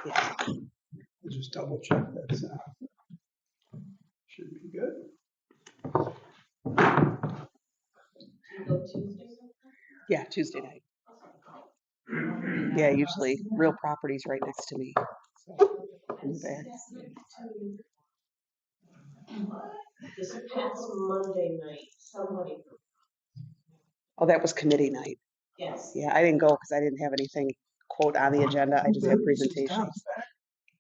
Yeah. I'll just double check that. Should be good. Yeah, Tuesday night. Yeah, usually Real Property's right next to me. So I'm there. This past Monday night, somebody. Oh, that was committee night. Yes. Yeah, I didn't go because I didn't have anything quote on the agenda. I just had presentations.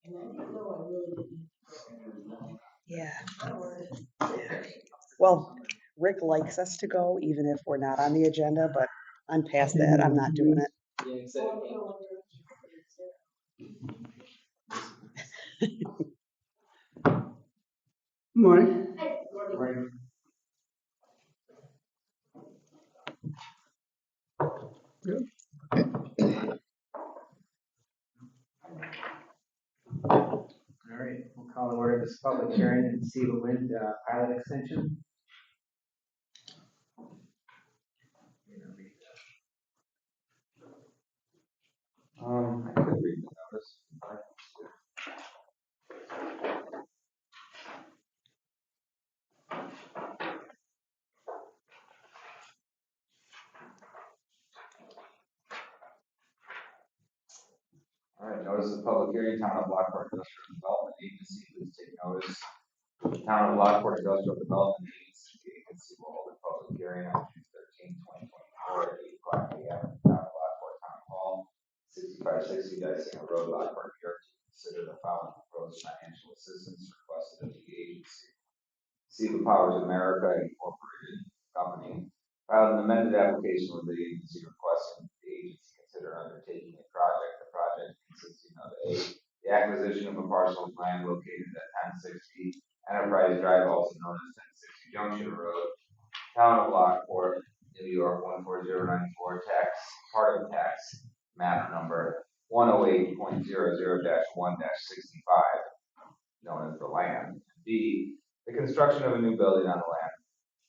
And I didn't know I really didn't. Yeah. Well, Rick likes us to go even if we're not on the agenda, but I'm past that. I'm not doing it. Morning. Morning. Good. All right, we'll call to order this public hearing and see the wind pilot extension. I could read the notice. All right, notice of public hearing, Town of Lockport Industrial Development Agency, please take notice. The Town of Lockport Industrial Development Agency will hold a public hearing on June 13, 2024 at 8 o'clock a.m. at the Town of Lockport Town Hall, 6560 Dysinger Road, Lockport, New York, to consider the following proposed financial assistance requested of the agency. Ceva Powers America Incorporated Company filed an amended application with the agency requesting the agency consider undertaking a project. The project consisting of A, the acquisition of a parcel of land located at 1060 Enterprise Drive, also known as 1060 Junction Road, Town of Lockport, New York 14094, part of tax map number 108.00-1-65, known as the land. B, the construction of a new building on the land,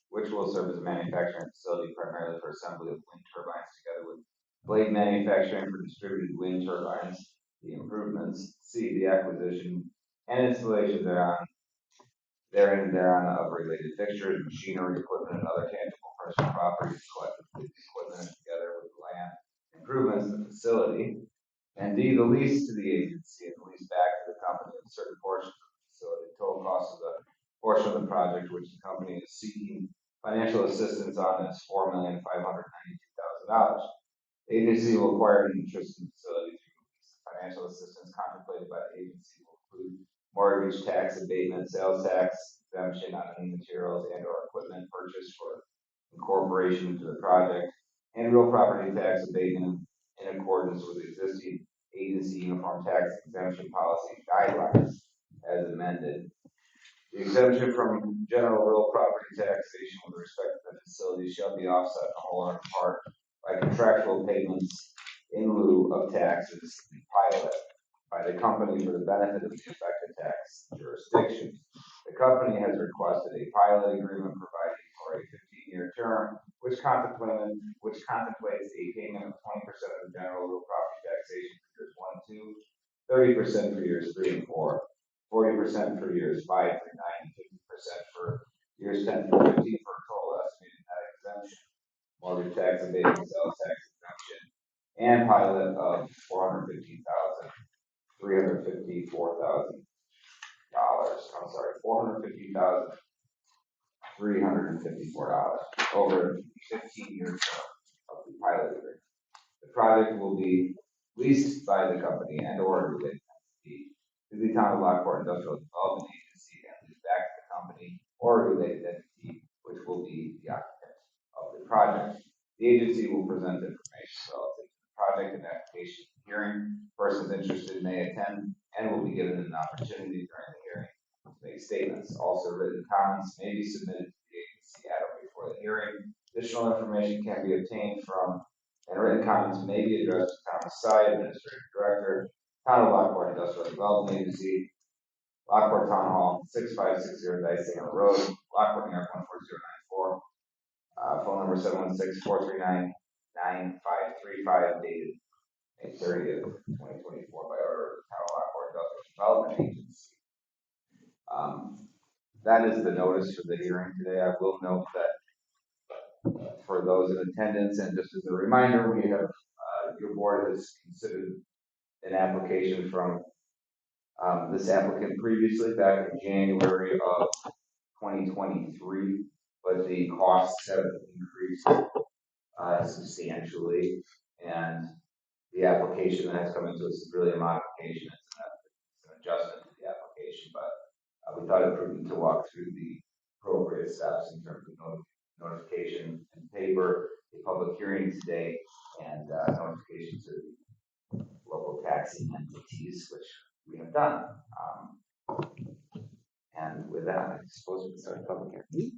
which will serve as a manufacturing facility primarily for assembly of wind turbines, together with blade manufacturing for distributed wind turbines. The improvements. C, the acquisition and installation thereon of related fixtures, machinery, equipment, and other tangible personal property collectively equipment together with land improvements to the facility. And D, the lease to the agency and the lease back to the company of certain portions of the facility. Total cost of the portion of the project which the company is seeking financial assistance on is $4,592,000. The agency will acquire an interest in the facility through lease. Financial assistance contemplated by the agency will include mortgage tax abatement, sales tax exemption on any materials and/or equipment purchased for incorporation into the project, and real property tax abatement in accordance with existing agency uniform tax exemption policy guidelines as amended. The exemption from general real property taxation with respect to the facility shall be offset in whole or in part by contractual payments in lieu of taxes pilot by the company for the benefit of the affected tax jurisdiction. The company has requested a pilot agreement providing for a 15-year term, which contemplates a payment of 20% of the general real property taxation for years 1 and 2, 30% for years 3 and 4, 40% for years 5 through 9, and 50% for years 10 through 15 for a total estimated net exemption, mortgage tax abatement, sales tax exemption, and pilot of $450,354 over a 15-year term of the pilot agreement. The project will be leased by the company and/or related entity to the Town of Lockport Industrial Development Agency and leased back to the company or related entity, which will be the occupant of the project. The agency will present information relative to the project and application hearing. Persons interested may attend and will be given an opportunity during the hearing to make statements. Also, written comments may be submitted to the agency at or before the hearing. Additional information can be obtained from, and written comments may be addressed to Town Side, Administrative Director, Town of Lockport Industrial Development Agency, Lockport Town Hall, 6560 Dysinger Road, Lockport, New York 14094. Phone number 716-439-9535, dated May 30th, 2024, by order of the Town of Lockport. Development Agency. That is the notice for the hearing today. I will note that for those in attendance, and just as a reminder, we have, your board has considered an application from this applicant previously back in January of 2023, but the costs have increased substantially, and the application that has come into us is really a modification. It's an adjustment to the application, but we thought it prudent to walk through the appropriate steps in terms of notification and paper, a public hearing today, and notification to the local taxing entities, which we have done. And with that, I suppose we can start the public hearing.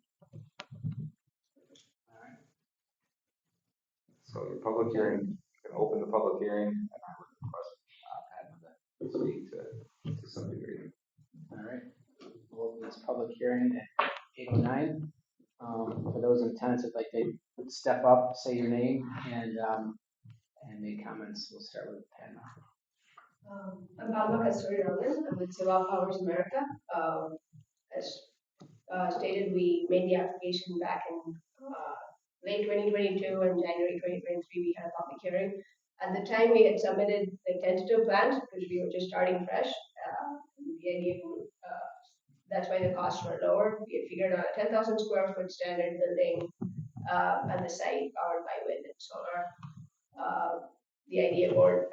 So your public hearing, you can open the public hearing, and I would request Pat to speak to some degree. All right, we'll open this public hearing at 8:09. For those in attendance, if like they would step up, say your name, and make comments. We'll start with Pat. I'm Palma Kasturi-Raman. I'm with Seva Powers America. As stated, we made the application back in late 2022 and January 2023. We had a public hearing. At the time, we had submitted the tentative plans because we were just starting fresh. The idea, that's why the costs were lower. We had figured out a 10,000 square foot standard building at the site powered by wind and solar. The idea board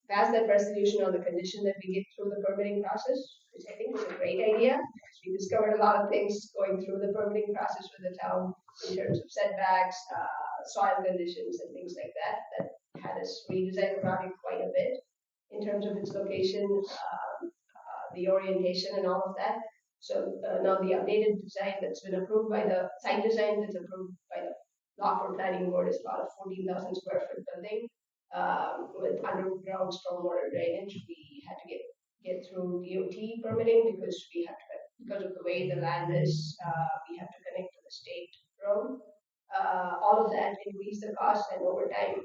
passed that resolution on the condition that we get through the permitting process, which I think was a great idea. We discovered a lot of things going through the permitting process with the town in terms of setbacks, soil conditions, and things like that, that had us redesign the project quite a bit in terms of its location, the orientation, and all of that. So now the updated design that's been approved by the site design that's approved by the Lockport Planning Board is about a 14,000 square foot building with underground stormwater drainage. We had to get through DOT permitting because because of the way the land is, we have to connect to the state road. All of that increased the cost, and over time,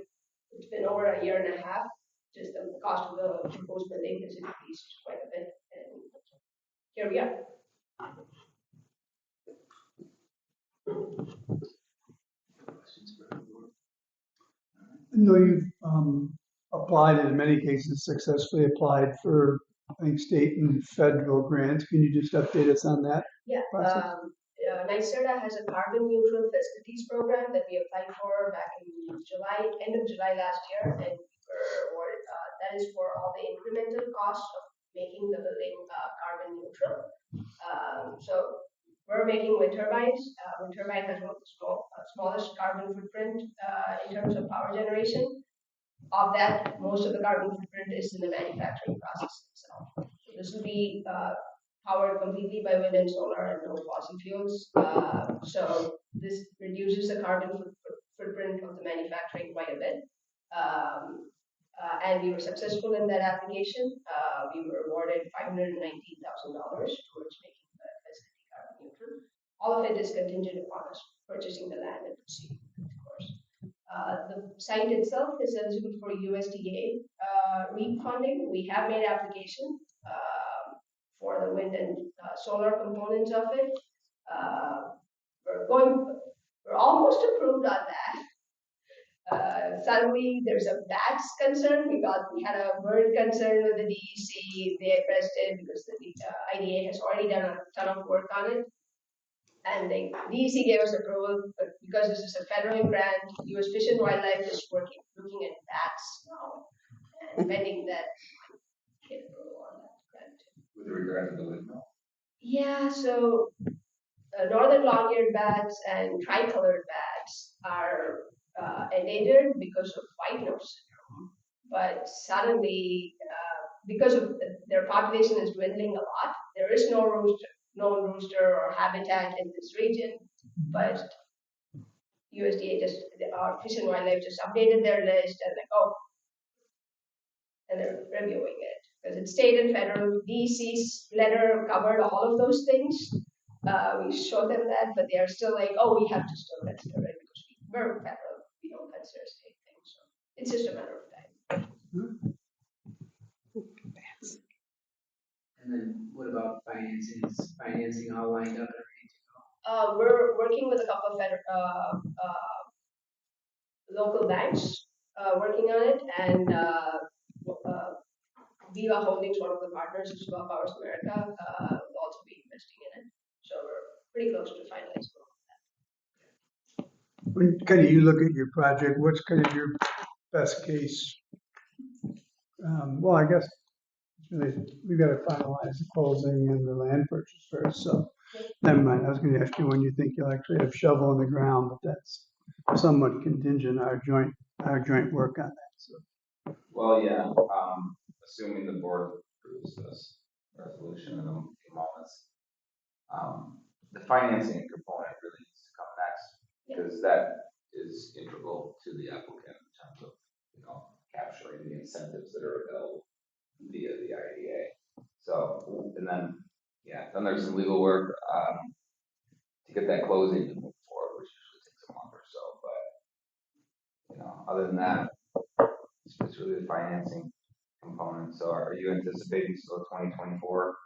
it's been over a year and a half. Just the cost of the proposed building has increased quite a bit, and here we are. I know you've applied, and in many cases successfully applied for, I think, state and federal grants. Can you just update us on that? Yeah, process? NYSERDA has a carbon neutral facilities program that we applied for back in July, end of July last year, and that is for all the incremental costs of making the building carbon neutral. So we're making wind turbines. Wind turbine has one of the smallest carbon footprint in terms of power generation. Of that, most of the carbon footprint is in the manufacturing process itself. So this will be powered completely by wind and solar and no fossil fuels. So this reduces the carbon footprint of the manufacturing quite a bit. And we were successful in that application. We were awarded $519,000 towards making the facility carbon neutral. All of it is contingent upon us purchasing the land and proceeding, of course. The site itself is eligible for USDA REAP funding. We have made application for the wind and solar components of it. We're almost approved on that. Suddenly there's a bats concern. We had a bird concern with the DEC. They addressed it because the IDA has already done a ton of work on it. And the DEC gave us approval, but because this is a federal grant, US Fish and Wildlife is looking at bats now and pending that get approval on that grant. With regard to the windmill? Yeah, so northern long-eared bats and tricolored bats are endangered because of white nose syndrome. But suddenly, because of their population is dwindling a lot, there is no rooster or habitat in this region. But USDA Fish and Wildlife just updated their list and and they're reviewing it because it's state and federal. DEC's letter covered all of those things. We showed them that, but they are still like, oh, we have to still consider it because we're federal. We don't consider state things. So it's just a matter of time. And then what about financing? Is financing all lined up and ready to go? We're working with a couple of local banks, working on it, and Viva Holdings, one of the partners of Viva Powers America, will also be investing in it. So we're pretty close to finalizing. When kind of you look at your project, what's kind of your best case? Well, I guess really, we got to finalize the closing and the land purchase first. So never mind. I was going to ask you when you think you'll actually have shovel in the ground, but that's somewhat contingent our joint work on that. So Well, yeah, assuming the board approves this resolution in a few moments. The financing component really needs to come next, because that is integral to the applicant in terms of, capturing the incentives that are available via the IDA. So, and then there's some legal work, to get that closing to move forward, which usually takes a month or so, but, other than that, it's really the financing component. So are you anticipating still 2024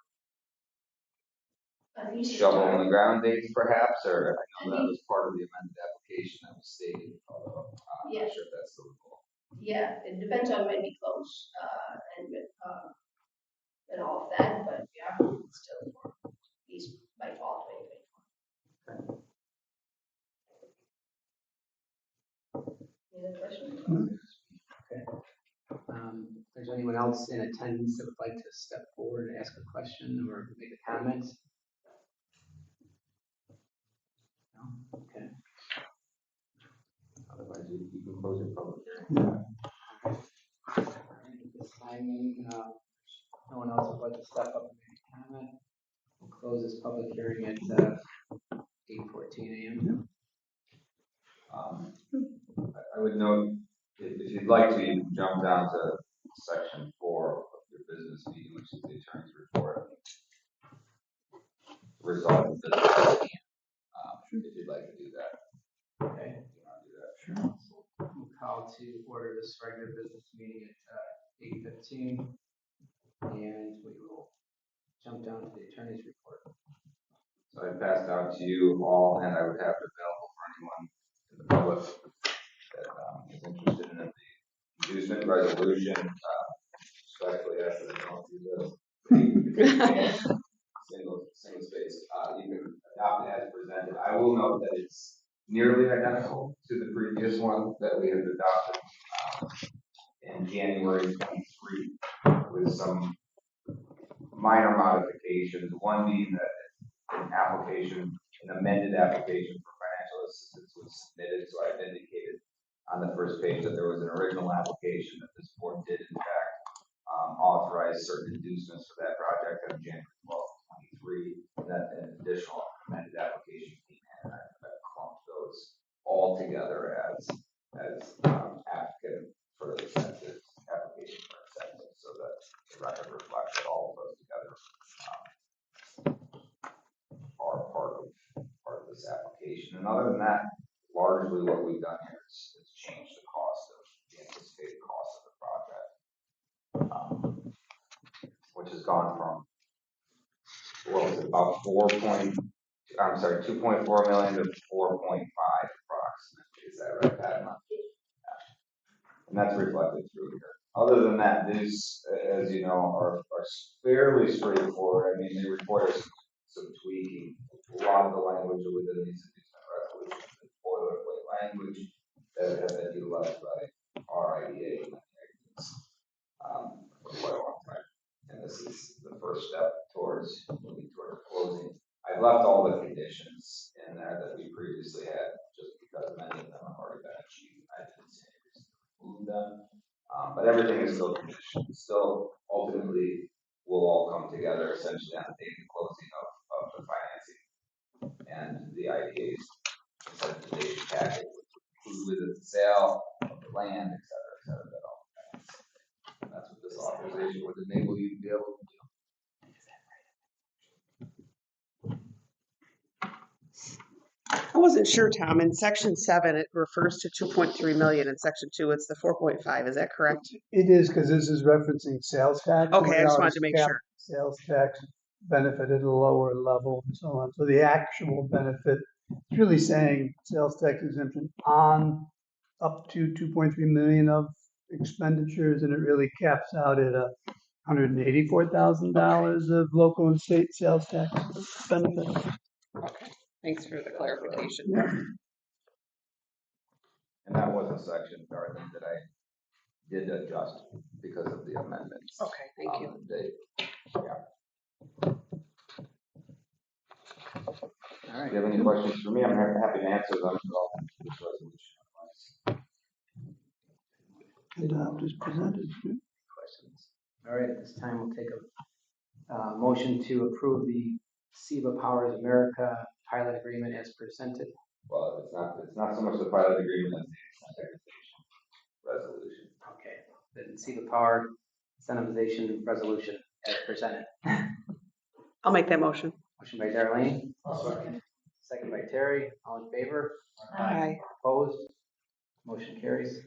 shovel on the ground dates perhaps, or I know that was part of the amended application that was stated, although I'm not sure if that's still the goal. Yeah, it depends on when we close, and all of that, but yeah, it's still at least by fall 2024. Any other questions? If there's anyone else in attendance that would like to step forward and ask a question or make a comment? No? Okay. Otherwise, you can close your public hearing. At this time, no one else would like to step up and make a comment. We'll close this public hearing at 8:14 a.m. I would note, if you'd like to, you can jump down to section 4 of your business meeting, which is the attorney's report. Resolve the business meeting, if you'd like to do that. Okay. If you want to do that. Sure. We'll call to order this regular business meeting at 8:15, and we will jump down to the attorney's report. So I passed out to you all, and I would have it available for anyone in the public that is interested in the inducement resolution. Especially after they don't do this. Single space. You can adopt it as presented. I will note that it's nearly identical to the previous one that we had adopted in January 23, with some minor modifications. One being that an amended application for financial assistance was submitted. So I've indicated on the first page that there was an original application that this board did in fact authorize certain inducements for that project on January 12, 23, and that an additional amended application came in, and I clumped those all together as applicant for the census application for a census, so that the record reflects that all of those together are part of this application. And other than that, largely what we've done here is change the anticipated cost of the project, which has gone from, what was it, about 2.4 million to 4.5 approximately. Is that right, Pat? And that's reflected through here. Other than that, these, as you know, are fairly straightforward. I mean, they require some tweaking. A lot of the language within these resolutions is boilerplate language that have been utilized by our IDA for quite a long time. And this is the first step towards moving towards closing. I've left all the conditions in there that we previously had, just because many of them have already been achieved. I didn't see any reason to remove them. But everything is still conditioned. Still, ultimately, will all come together essentially on the date of closing of the financing and the IDA's incentivization package, which includes with it the sale of the land, et cetera, that all happens. And that's what this authorization would enable you to be able to do. I wasn't sure, Tom. In section 7, it refers to 2.3 million. In section 2, it's the 4.5. Is that correct? it is, because this is referencing sales tax. Okay, I just wanted to make sure. sales tax benefit at a lower level and so on. So the actual benefit is really saying sales tax exemption on up to 2.3 million of expenditures, and it really caps out at $184,000 of local and state sales tax benefit. Okay, thanks for the clarification. Yeah. And that was a section, Darlene, that I did adjust because of the amendments. Okay, thank you. All right. If you have any questions for me, I'm happy to answer them. This resolution. Adopt as presented. Questions? All right, at this time, we'll take a motion to approve the SEBA Powers America pilot agreement as presented. Well, it's not so much the pilot agreement as the incentivization resolution. Okay, the SEBA Power incentivization resolution as presented. I'll make that motion. Motion by Darlene. Second by Terry. All in favor? Aye. Opposed? Motion carries.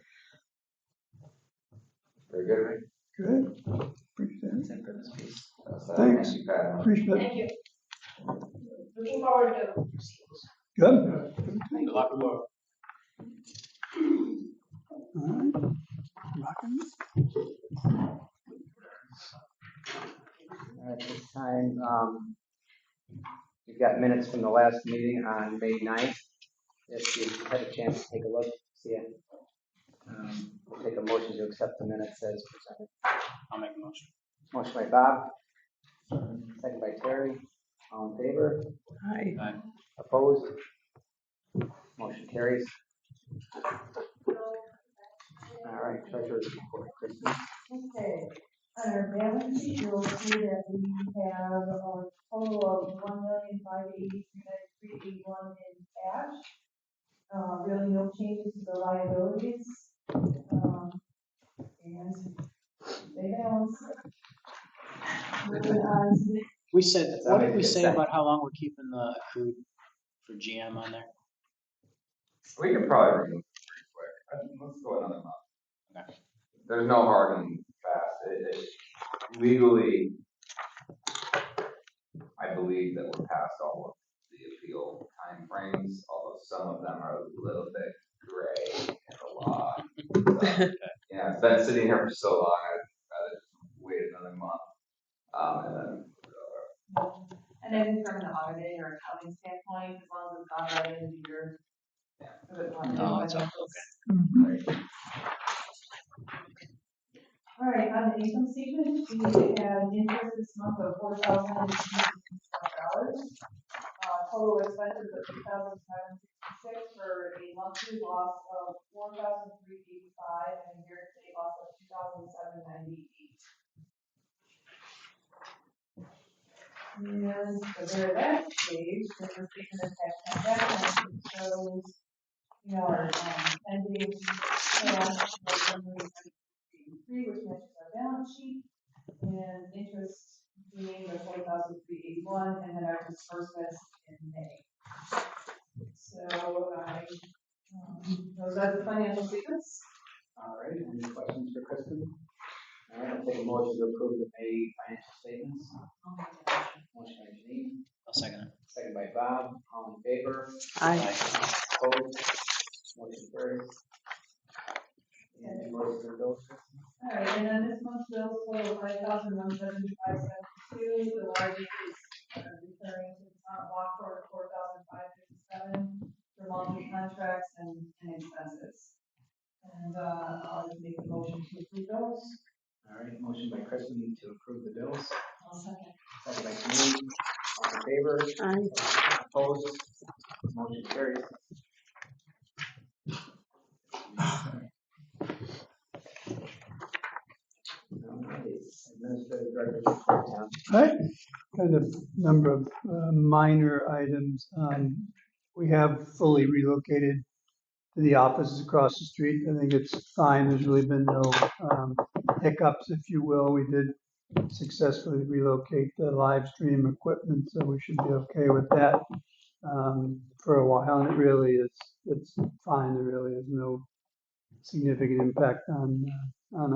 Very good, right? Good. Appreciate That's it for this piece. Thanks. Thank you, Pat. it. Appreciate it. Thank you. Looking forward to proceedings. Good. Good luck. All right. Rocking. At this time, we've got minutes from the last meeting on May 9th. If you had a chance to take a look, see it. We'll take a motion to accept the minutes as presented. I'll make a motion. Motion by Bob, second by Terry. All in favor? Aye. Opposed? Motion carries. All right, treasurer's report, Kristen. Okay, on our balance sheet, you'll see that we have a total of $1,583,381 in cash. Really no changes to the liabilities. And they balance. Moving on to the We said, That's what did always we a good say sign. about how long we're keeping the accrued for GM on there? We can probably remove it pretty quick. Let's go another month. Okay. There's no hard and fast. Legally, I believe that we're past all of the appeal timeframes, although some of them are a little bit gray in the law. So, yeah, it's been sitting here for so long, I'd rather just wait another month. And then And then from an auditing or accounting standpoint, as long as it's not right in the year. No, it's okay. All right, on the income statement, we had interest this month of $4,000. Total expenses of $2,766 for a monthly loss of $4,385 and a year-to-date loss of $2,798. And the very last page, there's a statement of tax transactions, which shows, our ending cash of $1,383, which matches our balance sheet, and interest being the $4,381, and then our disbursements in May. So, those are the financial statements. All right, any questions for Kristen? All right, I'll take a motion to approve the May financial statements. Motion by Janine, I'll second it. second by Bob. All in favor? Aye. Opposed? Motion carries. And invoices and bills, Kristen? All right, and then this month's bill total $5,175.72. The largest is referring to the town of Lockport, $4,557 for monthly contracts and expenses. And I'll just make the motion to approve those. All right, motion by Kristen to approve the bills, I'll second. second by Janine. All in favor? Aye. Opposed? Motion carries. All right, Administrative Director's report, Tom. Right, kind of number of minor items. We have fully relocated to the offices across the street. I think it's fine. There's really been no hiccups, if you will. We did successfully relocate the live stream equipment, so we should be okay with that for a while. And it's fine. There really is no significant impact on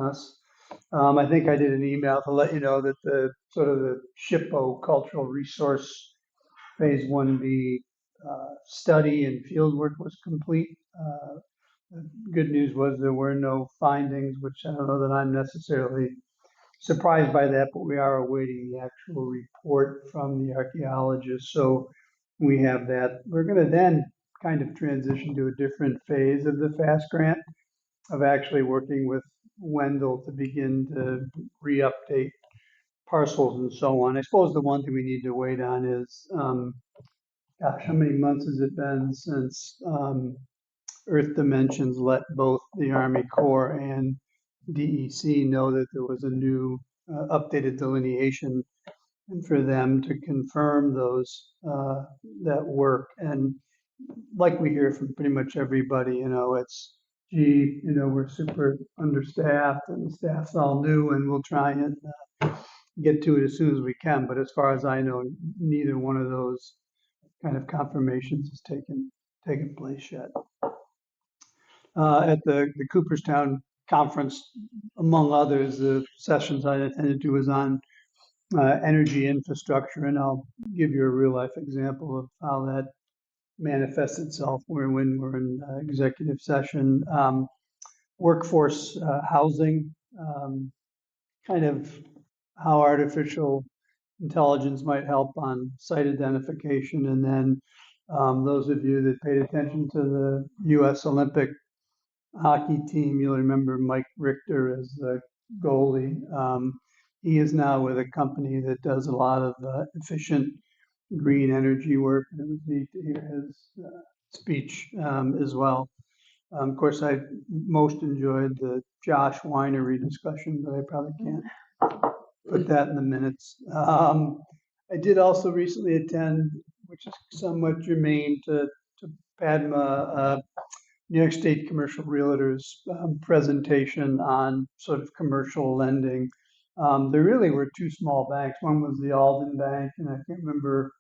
us. I think I did an email to let you know that the sort of the SHPO Cultural Resource Phase 1B study and field work was complete. The good news was there were no findings, which I don't know that I'm necessarily surprised by that, but we are awaiting the actual report from the archaeologist. So we have that. We're going to then kind of transition to a different phase of the FAST grant, of actually working with Wendell to begin to re-update parcels and so on. I suppose the one thing we need to wait on is, gosh, how many months has it been since Earth Dimensions let both the Army Corps and DEC know that there was a new updated delineation, and for them to confirm those that work. And like we hear from pretty much everybody, it's, gee, we're super understaffed and the staff's all new, and we'll try and get to it as soon as we can. But as far as I know, neither one of those kind of confirmations has taken place yet. At the Cooperstown conference, among others, the sessions I attended to was on energy infrastructure, and I'll give you a real life example of how that manifests itself when we're in executive session. Workforce housing, kind of how artificial intelligence might help on site identification, and then those of you that paid attention to the U.S. Olympic hockey team, you'll remember Mike Richter as the goalie. He is now with a company that does a lot of efficient green energy work. It was neat to hear his speech as well. Of course, I most enjoyed the Josh Winery discussion, but I probably can't put that in the minutes. I did also recently attend, which is somewhat germane to Padma, New York State Commercial Realtors presentation on sort of commercial lending. There really were two small banks. One was the Alden Bank, and I can't remember,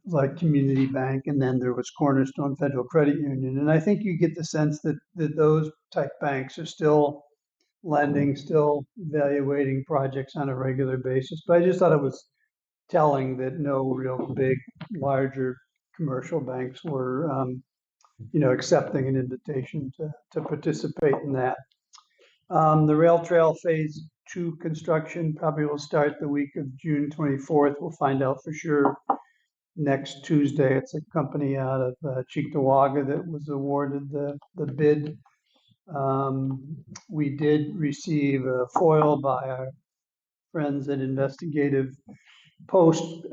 like Community Bank, and then there was Cornerstone Federal Credit Union. And I think you get the sense that those type banks are still lending, still evaluating projects on a regular basis. But I just thought it was telling that no real big, larger commercial banks were, accepting an invitation to participate in that. The rail trail phase 2 construction probably will start the week of June 24th. We'll find out for sure next Tuesday. It's a company out of Cheektowaga that was awarded the bid. We did receive a foil by our friends at Investigative Post.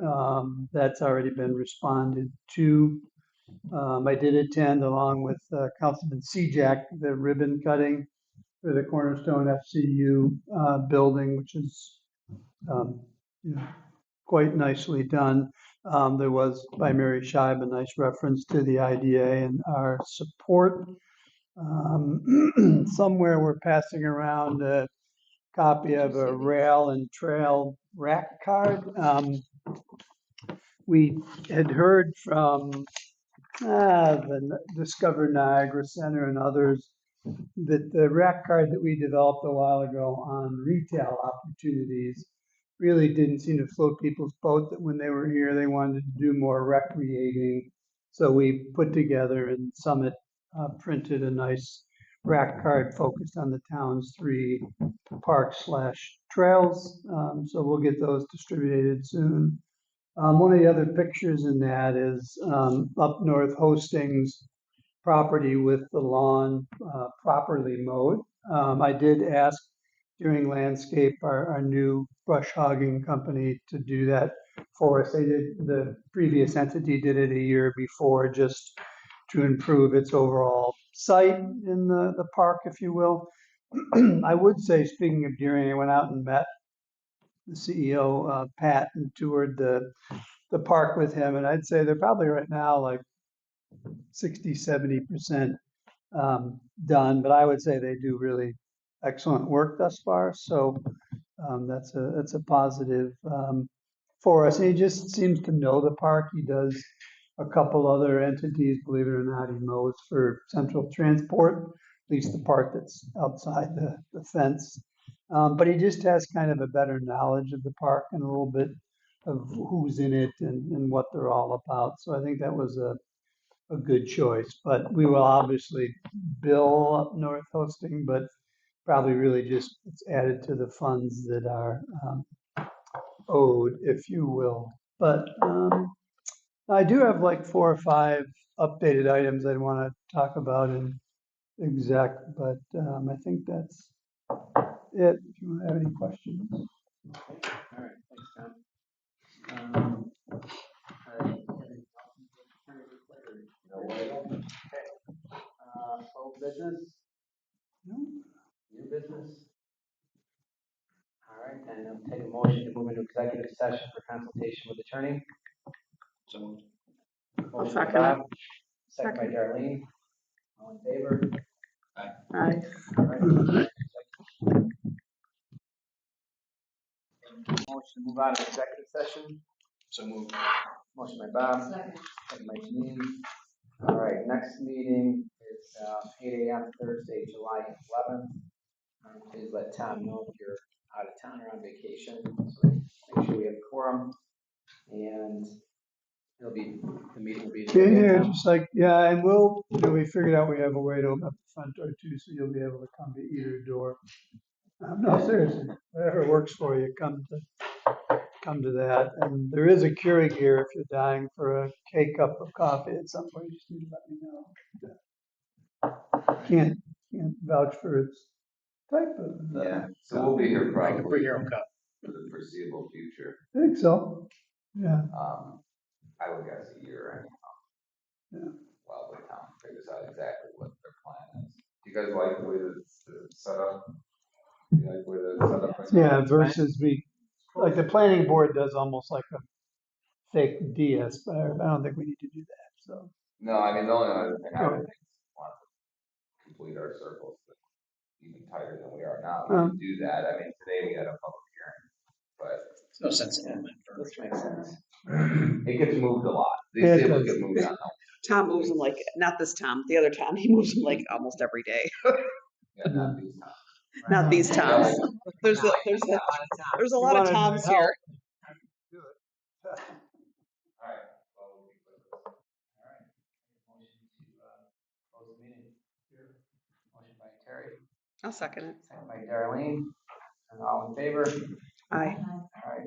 That's already been responded to. I did attend, along with Councilman Sejak, the ribbon cutting for the Cornerstone FCU building, which is quite nicely done. There was, by Mary Scheib, a nice reference to the IDA and our support. Somewhere we're passing around a copy of a rail and trail rack card. We had heard from the Discover Niagara Center and others that the rack card that we developed a while ago on retail opportunities really didn't seem to float people's boat, that when they were here, they wanted to do more recreating. So we put together, and Summit printed a nice rack card focused on the town's 3 parks/trails. So we'll get those distributed soon. One of the other pictures in that is up north Hostings property with the lawn properly mowed. I did ask during landscape our new brush hogging company to do that for us. The previous entity did it a year before, just to improve its overall site in the park, if you will. I would say, speaking of Deering, I went out and met the CEO, Pat, and toured the park with him. And I'd say they're probably right now like 60–70% done, but I would say they do really excellent work thus far. So that's a positive for us. And he just seems to know the park. He does a couple other entities, believe it or not. He mows for Central Transport, at least the part that's outside the fence. But he just has kind of a better knowledge of the park and a little bit of who's in it and what they're all about. So I think that was a good choice. But we will obviously bill Up North hosting, but probably really just it's added to the funds that are owed, if you will. But I do have like 4 or 5 updated items I'd want to talk about in exec, but I think that's it. If you have any questions. All right, thanks, Tom. All right. Old business, No? new business? All right, then I'll take a motion to move into executive session for consultation with attorney. So moved. Motion by second it. Bob, second by Darlene. All in favor? Aye. All right. Motion to move out of executive session. So moved. Motion by Bob, second by Janine. All right, next meeting is 8 a.m. Thursday, July 11th. Please let Tom know if you're out of town or on vacation. So make sure we have quorum. And the meeting will be. In here, just like, yeah, and we figured out we have a way to open up the front door too, so you'll be able to come to either door. No, seriously, whatever works for you, come to that. And there is a Keurig here if you're dying for a K-cup of coffee at some point, you just need to let me know. Can't vouch for its type of. Yeah, so we'll be here I can probably bring your own cup. for the foreseeable future. I think so, yeah. I would guess a year anyhow. Yeah. While the town figures out exactly what their plan is. Do you guys like the way that it's set up? Do you like the way that it's set up? right now? Yeah, versus like the planning board does almost like a fake DS, but I don't think we need to do that, so. No, I mean, the only other thing I Go would ahead. think is want to complete our circles, but even tighter than we are now. We can do that. I mean, today we had a public hearing, but There's no sense in that. This makes sense. it gets moved a lot. These It tables does. get moved on. Tom moves them like, not this Tom, the other Tom, he moves them like almost every day. Yeah, not these times. Not these Toms. There's a lot of Toms here. All right. Well, we'll be quick. All right. Motion to close the meeting. Motion by Terry, I'll second it. second by Darlene. And all in favor? Aye. All right.